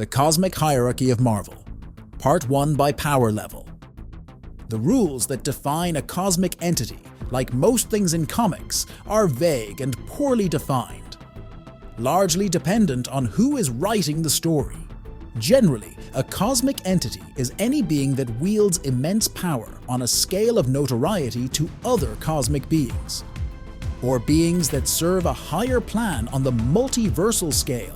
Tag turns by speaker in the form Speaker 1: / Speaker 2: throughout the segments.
Speaker 1: The Cosmic Hierarchy of Marvel. Part 1 by Power Level. The rules that define a cosmic entity, like most things in comics, are vague and poorly defined, largely dependent on who is writing the story. Generally, a cosmic entity is any being that wields immense power on a scale of notoriety to other cosmic beings, or beings that serve a higher plan on the multiversal scale,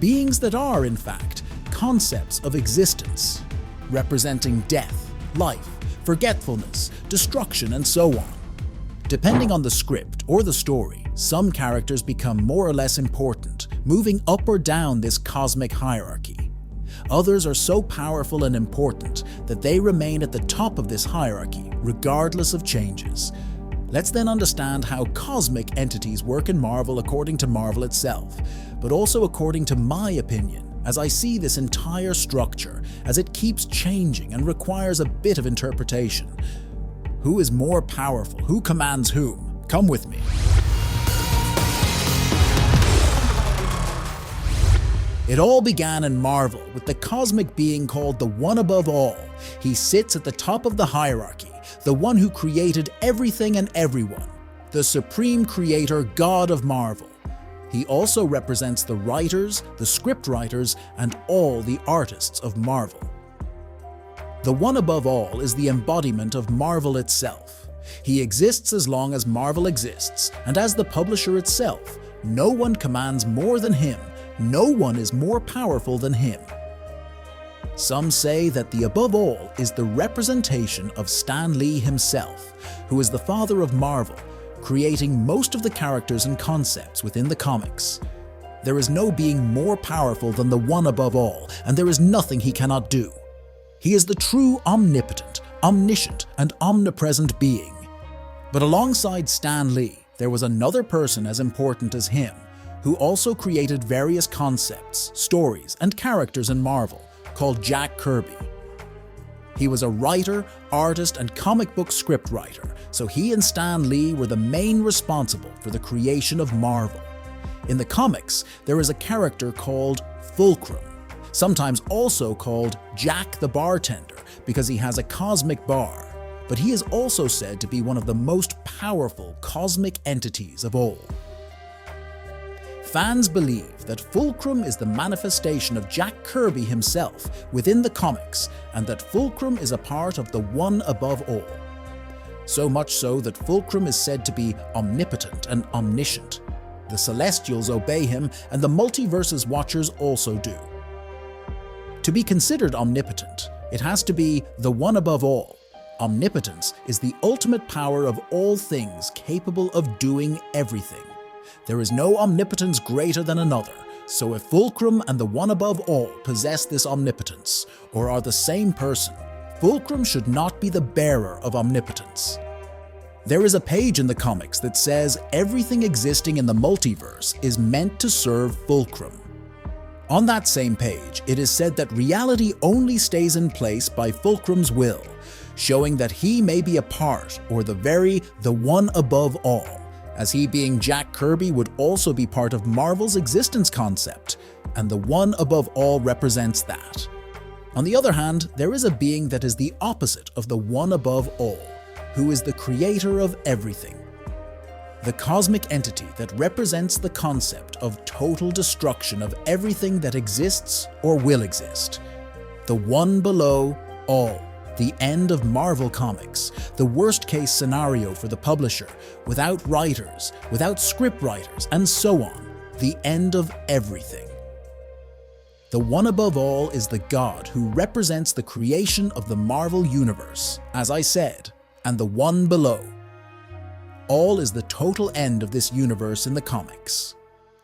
Speaker 1: beings that are, in fact, concepts of existence, representing death, life, forgetfulness, destruction, and so on. Depending on the script or the story, some characters become more or less important, moving up or down this cosmic hierarchy. Others are so powerful and important that they remain at the top of this hierarchy, regardless of changes. Let's then understand how cosmic entities work in Marvel according to Marvel itself, but also according to my opinion, as I see this entire structure, as it keeps changing and requires a bit of interpretation. Who is more powerful? Who commands whom? Come with me. It all began in Marvel with the cosmic being called the One Above All. He sits at the top of the hierarchy, the one who created everything and everyone, the supreme creator, God of Marvel. He also represents the writers, the scriptwriters, and all the artists of Marvel. The One Above All is the embodiment of Marvel itself. He exists as long as Marvel exists, and as the publisher itself, no one commands more than him. No one is more powerful than him. Some say that the Above All is the representation of Stan Lee himself, who is the father of Marvel, creating most of the characters and concepts within the comics. There is no being more powerful than the One Above All, and there is nothing he cannot do. He is the true omnipotent, omniscient, and omnipresent being. But alongside Stan Lee, there was another person as important as him, who also created various concepts, stories, and characters in Marvel, called Jack Kirby. He was a writer, artist, and comic book scriptwriter, so he and Stan Lee were the main responsible for the creation of Marvel. In the comics, there is a character called Fulcrum, sometimes also called Jack the Bartender because he has a cosmic bar, but he is also said to be one of the most powerful cosmic entities of all. Fans believe that Fulcrum is the manifestation of Jack Kirby himself within the comics, and that Fulcrum is a part of the One Above All. So much so that Fulcrum is said to be omnipotent and omniscient. The Celestials obey him, and the Multiverses Watchers also do. To be considered omnipotent, it has to be the One Above All. Omnipotence is the ultimate power of all things capable of doing everything. There is no omnipotence greater than another, so if Fulcrum and the One Above All possess this omnipotence, or are the same person, Fulcrum should not be the bearer of omnipotence. There is a page in the comics that says everything existing in the multiverse is meant to serve Fulcrum. On that same page, it is said that reality only stays in place by Fulcrum's will, showing that he may be a part, or the One Above All, as he being Jack Kirby would also be part of Marvel's existence concept, and the One Above All represents that. On the other hand, there is a being that is the opposite of the One Above All, who is the creator of everything. The cosmic entity that represents the concept of total destruction of everything that exists or will exist. The one below all. The end of Marvel Comics, the worst-case scenario for the publisher, without writers, without scriptwriters, and so on. The end of everything. The One Above All is the God who represents the creation of the Marvel Universe, as I said, and the one below. All is the total end of this universe in the comics.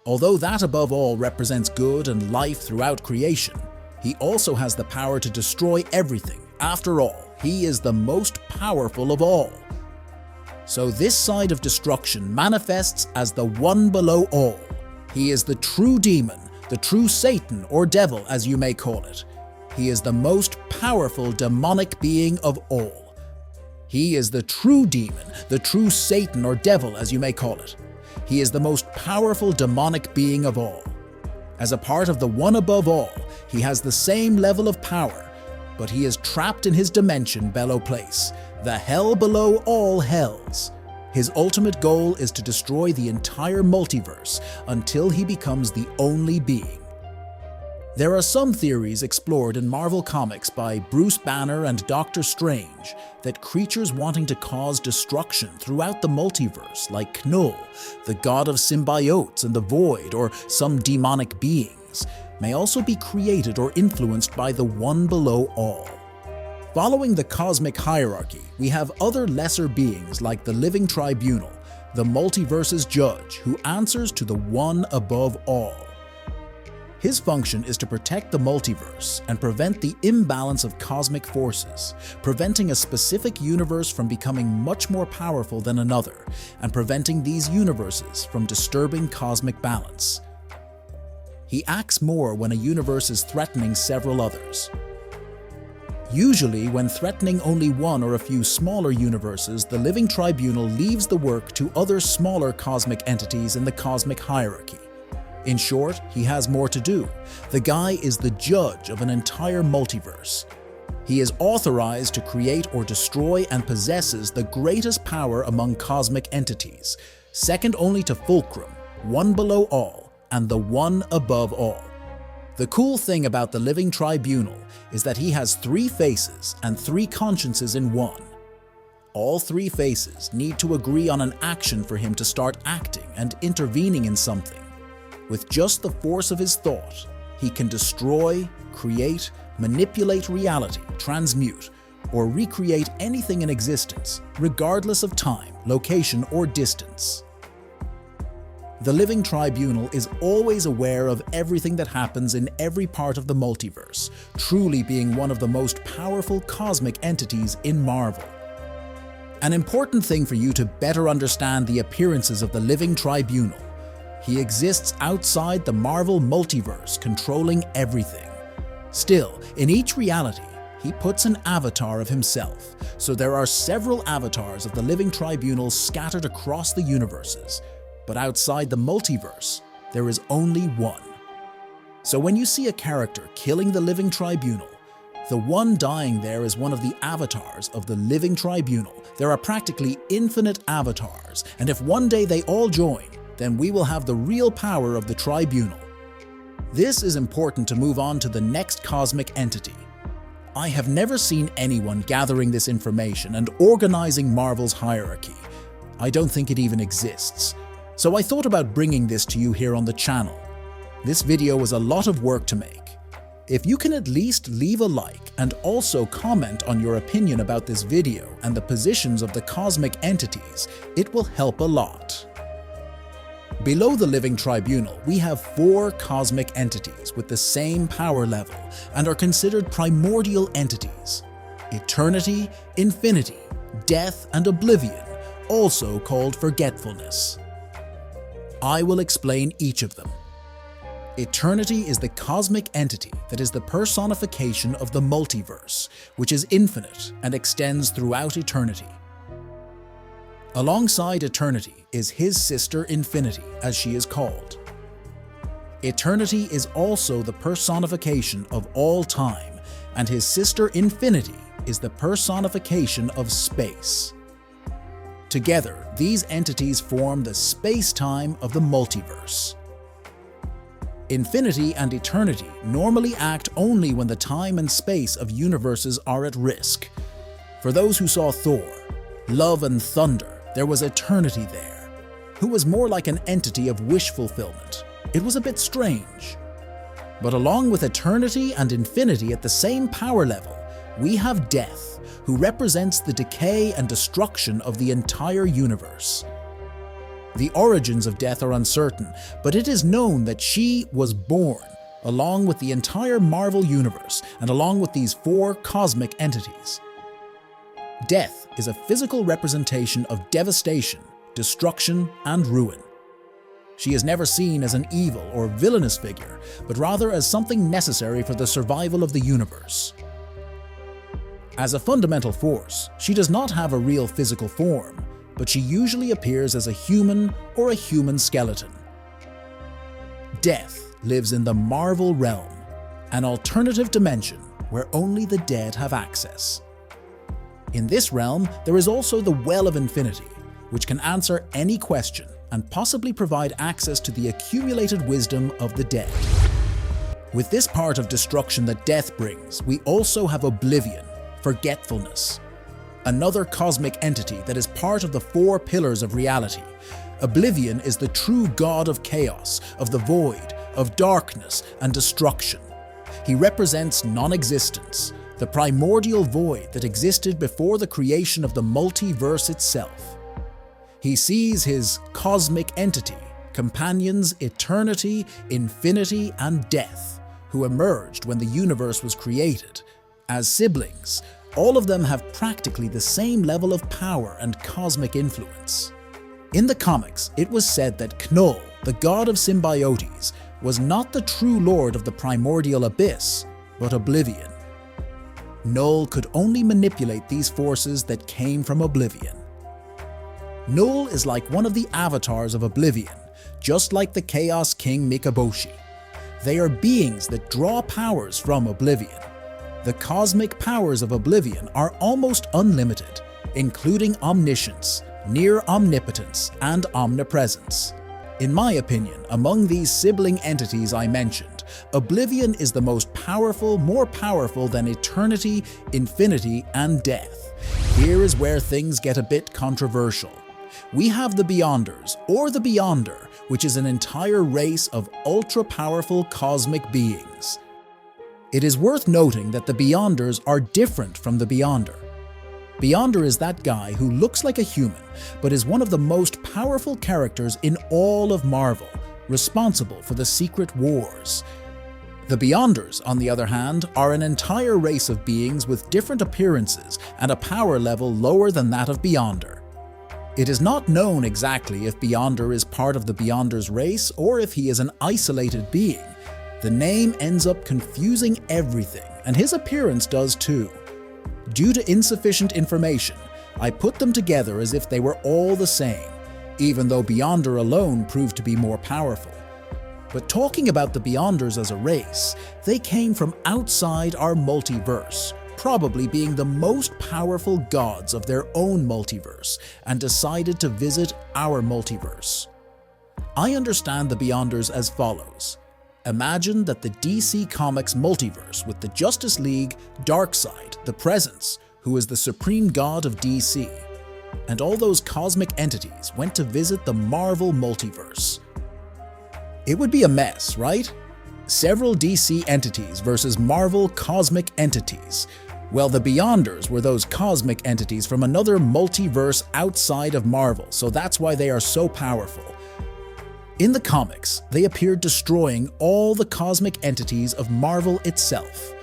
Speaker 1: Although that above all represents good and life throughout creation, he also has the power to destroy everything. After all, he is the most powerful of all. So this side of destruction manifests as the one below all. He is the true demon, the true Satan or devil as you may call it. He is the most powerful demonic being of all. He is the true demon, the true Satan or devil as you may call it. He is the most powerful demonic being of all. As a part of the One Above All, He has the same level of power, but he is trapped in his dimension below place, the hell below all hells. His ultimate goal is to destroy the entire multiverse until he becomes the only being. There are some theories explored in Marvel Comics by Bruce Banner and Doctor Strange that creatures wanting to cause destruction throughout the multiverse, like Knull, the god of symbiotes and the void, or some demonic beings, may also be created or influenced by the one below all. Following the cosmic hierarchy, we have other lesser beings like the living tribunal, the multiverse's judge, who answers to the one above all. His function is to protect the multiverse and prevent the imbalance of cosmic forces, preventing a specific universe from becoming much more powerful than another, and preventing these universes from disturbing cosmic balance. He acts more when a universe is threatening several others. Usually, when threatening only one or a few smaller universes, the living tribunal leaves the work to other smaller cosmic entities in the cosmic hierarchy. In short, he has more to do. The guy is the judge of an entire multiverse. He is authorized to create or destroy and possesses the greatest power among cosmic entities, second only to Fulcrum, one below all, and the one above all. The cool thing about the living tribunal is that he has 3 faces and 3 consciences in one. All 3 faces need to agree on an action for him to start acting and intervening in something. With just the force of his thought, he can destroy, create, manipulate reality, transmute, or recreate anything in existence, regardless of time, location, or distance. The living tribunal is always aware of everything that happens in every part of the multiverse, truly being one of the most powerful cosmic entities in Marvel. An important thing for you to better understand the appearances of the living tribunal: he exists outside the Marvel multiverse, controlling everything. Still, in each reality, he puts an avatar of himself, so there are several avatars of the living tribunal scattered across the universes. But outside the multiverse, there is only one. So when you see a character killing the living tribunal, the one dying there is one of the avatars of the living tribunal. There are practically infinite avatars, and if one day they all join, then we will have the real power of the tribunal. This is important to move on to the next cosmic entity. I have never seen anyone gathering this information and organizing Marvel's hierarchy. I don't think it even exists. So I thought about bringing this to you here on the channel. This video was a lot of work to make. If you can at least leave a like and also comment on your opinion about this video and the positions of the cosmic entities, it will help a lot. Below the living tribunal, we have 4 cosmic entities with the same power level and are considered primordial entities: eternity, infinity, death, and oblivion, also called forgetfulness. I will explain each of them. Eternity is the cosmic entity that is the personification of the multiverse, which is infinite and extends throughout eternity. Alongside eternity is his sister Infinity, as she is called. Eternity is also the personification of all time, and his sister Infinity is the personification of space. Together, these entities form the space-time of the multiverse. Infinity and eternity normally act only when the time and space of universes are at risk. For those who saw Thor, Love and Thunder, there was eternity there, who was more like an entity of wish fulfillment. It was a bit strange. But along with eternity and infinity at the same power level, we have Death, who represents the decay and destruction of the entire universe. The origins of Death are uncertain, but it is known that she was born along with the entire Marvel universe and along with these 4 cosmic entities. Death is a physical representation of devastation, destruction, and ruin. She is never seen as an evil or villainous figure, but rather as something necessary for the survival of the universe. As a fundamental force, she does not have a real physical form, but she usually appears as a human or a human skeleton. Death lives in the Marvel realm, an alternative dimension where only the dead have access. In this realm, there is also the Well of Infinity, which can answer any question and possibly provide access to the accumulated wisdom of the dead. With this part of destruction that death brings, we also have oblivion, forgetfulness, another cosmic entity that is part of the four pillars of reality. Oblivion is the true god of chaos, of the void, of darkness and destruction. He represents non-existence, the primordial void that existed before the creation of the multiverse itself. He sees his cosmic entity, companions eternity, infinity, and death, who emerged when the universe was created. As siblings, all of them have practically the same level of power and cosmic influence. In the comics, it was said that Knull, the god of symbiotes, was not the true lord of the primordial abyss, but Oblivion. Knull could only manipulate these forces that came from Oblivion. Knull is like one of the avatars of Oblivion, just like the Chaos King Mikaboshi. They are beings that draw powers from Oblivion. The cosmic powers of Oblivion are almost unlimited, including omniscience, near omnipotence, and omnipresence. In my opinion, among these sibling entities I mentioned, Oblivion is the most powerful, more powerful than eternity, infinity, and death. Here is where things get a bit controversial. We have the Beyonders, or the Beyonder, which is an entire race of ultra-powerful cosmic beings. It is worth noting that the Beyonders are different from the Beyonder. Beyonder is that guy who looks like a human, but is one of the most powerful characters in all of Marvel, responsible for the Secret Wars. The Beyonders, on the other hand, are an entire race of beings with different appearances and a power level lower than that of Beyonder. It is not known exactly if Beyonder is part of the Beyonders race or if he is an isolated being. The name ends up confusing everything, and his appearance does too. Due to insufficient information, I put them together as if they were all the same, even though Beyonder alone proved to be more powerful. But talking about the Beyonders as a race, they came from outside our multiverse, probably being the most powerful gods of their own multiverse, and decided to visit our multiverse. I understand the Beyonders as follows. Imagine that the DC Comics multiverse with the Justice League, Darkseid, the Presence, who is the supreme god of DC, and all those cosmic entities went to visit the Marvel multiverse. It would be a mess, right? Several DC entities versus Marvel cosmic entities. Well, the Beyonders were those cosmic entities from another multiverse outside of Marvel, so that's why they are so powerful. In the comics, they appeared destroying all the cosmic entities of Marvel itself.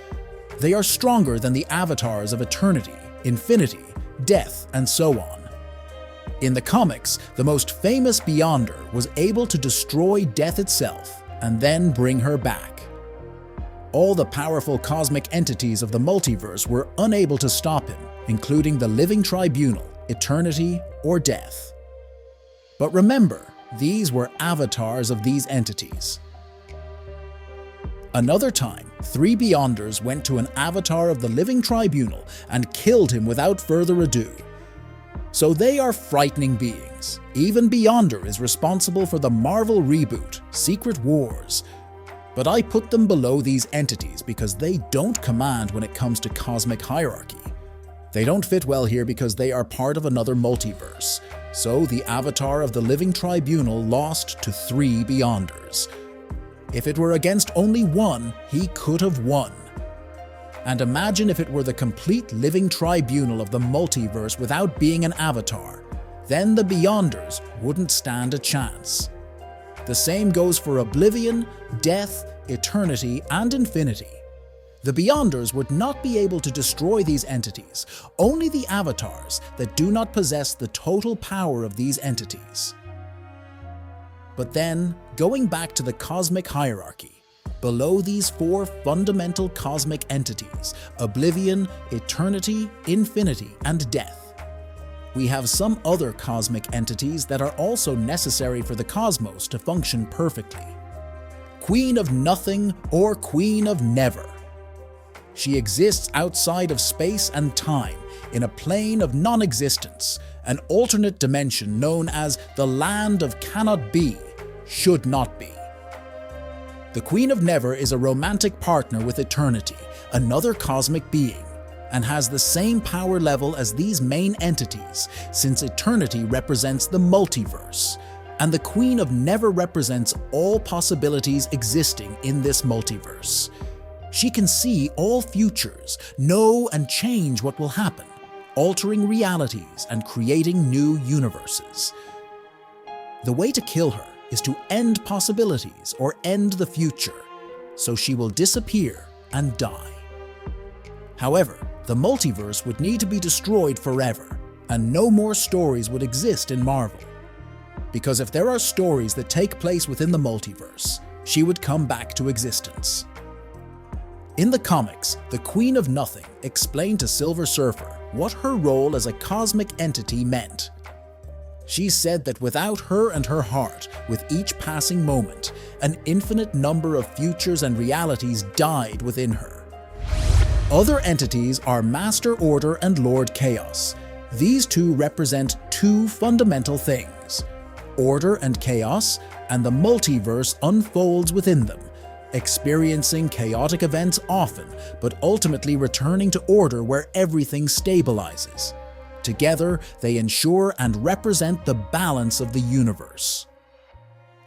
Speaker 1: They are stronger than the avatars of eternity, infinity, death, and so on. In the comics, the most famous Beyonder was able to destroy death itself and then bring her back. All the powerful cosmic entities of the multiverse were unable to stop him, including the living tribunal, eternity, or death. But remember, these were avatars of these entities. Another time, 3 Beyonders went to an avatar of the living tribunal and killed him without further ado. So they are frightening beings. Even Beyonder is responsible for the Marvel reboot, Secret Wars. But I put them below these entities because they don't command when it comes to cosmic hierarchy. They don't fit well here because they are part of another multiverse. So the avatar of the living tribunal lost to 3 Beyonders. If it were against only one, he could have won. And imagine if it were the complete living tribunal of the multiverse without being an avatar. Then the Beyonders wouldn't stand a chance. The same goes for Oblivion, Death, Eternity, and Infinity. The Beyonders would not be able to destroy these entities, only the avatars that do not possess the total power of these entities. But then, going back to the cosmic hierarchy, below these 4 fundamental cosmic entities, Oblivion, Eternity, Infinity, and Death, we have some other cosmic entities that are also necessary for the cosmos to function perfectly. Queen of Nothing or Queen of Never. She exists outside of space and time, in a plane of non-existence, an alternate dimension known as the Land of Cannot Be, Should Not Be. The Queen of Never is a romantic partner with eternity, another cosmic being, and has the same power level as these main entities, since eternity represents the multiverse, and the Queen of Never represents all possibilities existing in this multiverse. She can see all futures, know and change what will happen, altering realities and creating new universes. The way to kill her is to end possibilities or end the future, so she will disappear and die. However, the multiverse would need to be destroyed forever, and no more stories would exist in Marvel. Because if there are stories that take place within the multiverse, she would come back to existence. In the comics, the Queen of Nothing explained to Silver Surfer what her role as a cosmic entity meant. She said that without her and her heart, with each passing moment, an infinite number of futures and realities died within her. Other entities are Master Order and Lord Chaos. These two represent two fundamental things: order and chaos, and the multiverse unfolds within them, experiencing chaotic events often, but ultimately returning to order where everything stabilizes. Together, they ensure and represent the balance of the universe.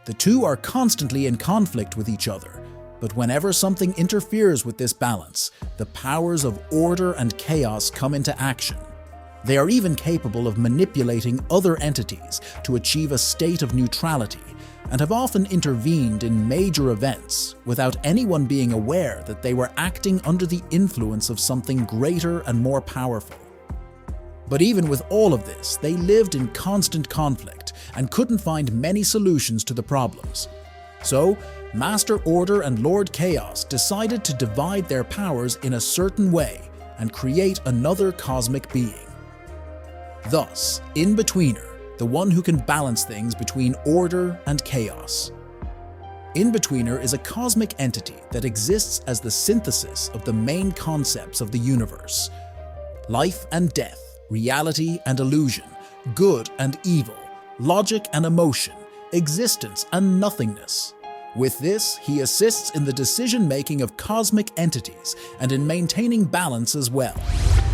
Speaker 1: The two are constantly in conflict with each other, but whenever something interferes with this balance, the powers of order and chaos come into action. They are even capable of manipulating other entities to achieve a state of neutrality, and have often intervened in major events without anyone being aware that they were acting under the influence of something greater and more powerful. But even with all of this, they lived in constant conflict and couldn't find many solutions to the problems. So, Master Order and Lord Chaos decided to divide their powers in a certain way and create another cosmic being. Thus, Inbetweener, the one who can balance things between order and chaos. Inbetweener is a cosmic entity that exists as the synthesis of the main concepts of the universe: life and death, reality and illusion, good and evil, logic and emotion, existence and nothingness. With this, he assists in the decision-making of cosmic entities and in maintaining balance as well.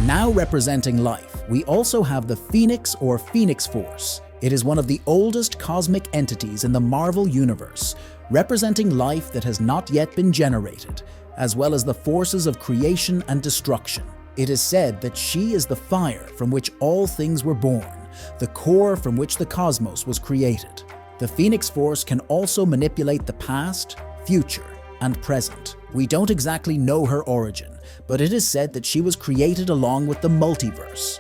Speaker 1: Now representing life, we also have the Phoenix or Phoenix Force. It is one of the oldest cosmic entities in the Marvel Universe, representing life that has not yet been generated, as well as the forces of creation and destruction. It is said that she is the fire from which all things were born, the core from which the cosmos was created. The Phoenix Force can also manipulate the past, future, and present. We don't exactly know her origin, but it is said that she was created along with the multiverse.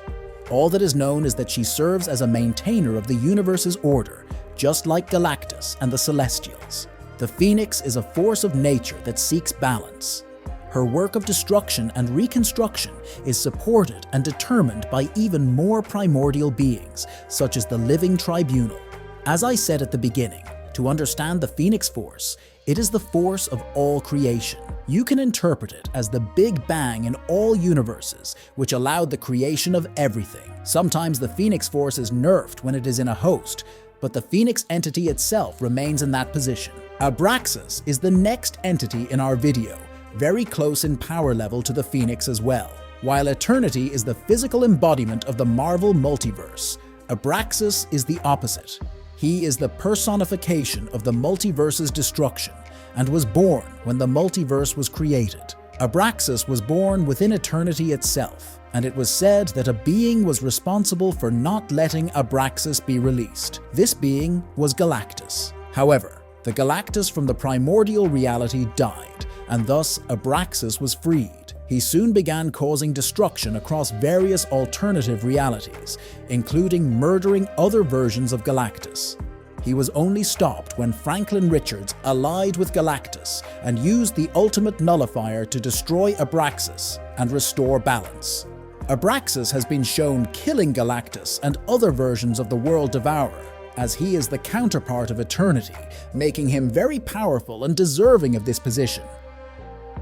Speaker 1: All that is known is that she serves as a maintainer of the universe's order, just like Galactus and the Celestials. The Phoenix is a force of nature that seeks balance. Her work of destruction and reconstruction is supported and determined by even more primordial beings, such as the living tribunal. As I said at the beginning, to understand the Phoenix Force, it is the force of all creation. You can interpret it as the Big Bang in all universes, which allowed the creation of everything. Sometimes the Phoenix Force is nerfed when it is in a host, but the Phoenix entity itself remains in that position. Abraxis is the next entity in our video, very close in power level to the Phoenix as well. While Eternity is the physical embodiment of the Marvel multiverse, Abraxis is the opposite. He is the personification of the multiverse's destruction and was born when the multiverse was created. Abraxis was born within eternity itself, and it was said that a being was responsible for not letting Abraxis be released. This being was Galactus. However, the Galactus from the primordial reality died, and thus Abraxis was freed. He soon began causing destruction across various alternative realities, including murdering other versions of Galactus. He was only stopped when Franklin Richards allied with Galactus and used the ultimate nullifier to destroy Abraxis and restore balance. Abraxis has been shown killing Galactus and other versions of the World Devourer, as he is the counterpart of eternity, making him very powerful and deserving of this position.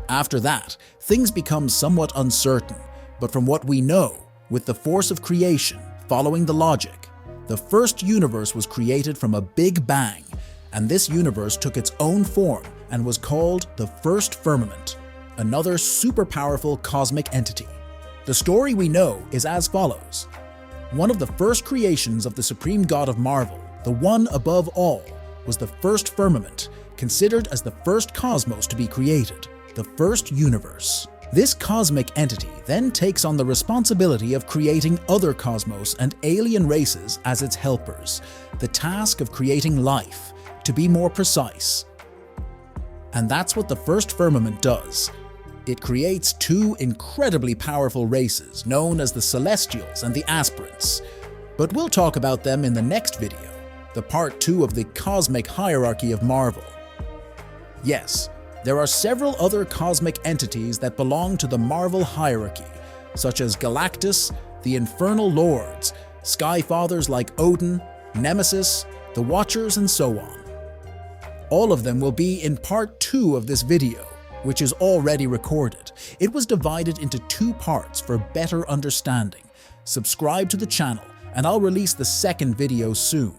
Speaker 1: After that, things become somewhat uncertain, but from what we know, with the force of creation, following the logic, the first universe was created from a big bang, and this universe took its own form and was called the first firmament, another super powerful cosmic entity. The story we know is as follows. One of the first creations of the supreme god of Marvel, the one above all, was the first firmament, considered as the first cosmos to be created, the first universe. This cosmic entity then takes on the responsibility of creating other cosmos and alien races as its helpers, the task of creating life, to be more precise. And that's what the first firmament does. It creates two incredibly powerful races known as the Celestials and the Aspirants. But we'll talk about them in the next video, the part 2 of the cosmic hierarchy of Marvel. Yes, there are several other cosmic entities that belong to the Marvel hierarchy, such as Galactus, the Infernal Lords, Skyfathers like Odin, Nemesis, the Watchers, and so on. All of them will be in part 2 of this video, which is already recorded. It was divided into 2 parts for better understanding. Subscribe to the channel, and I'll release the second video soon.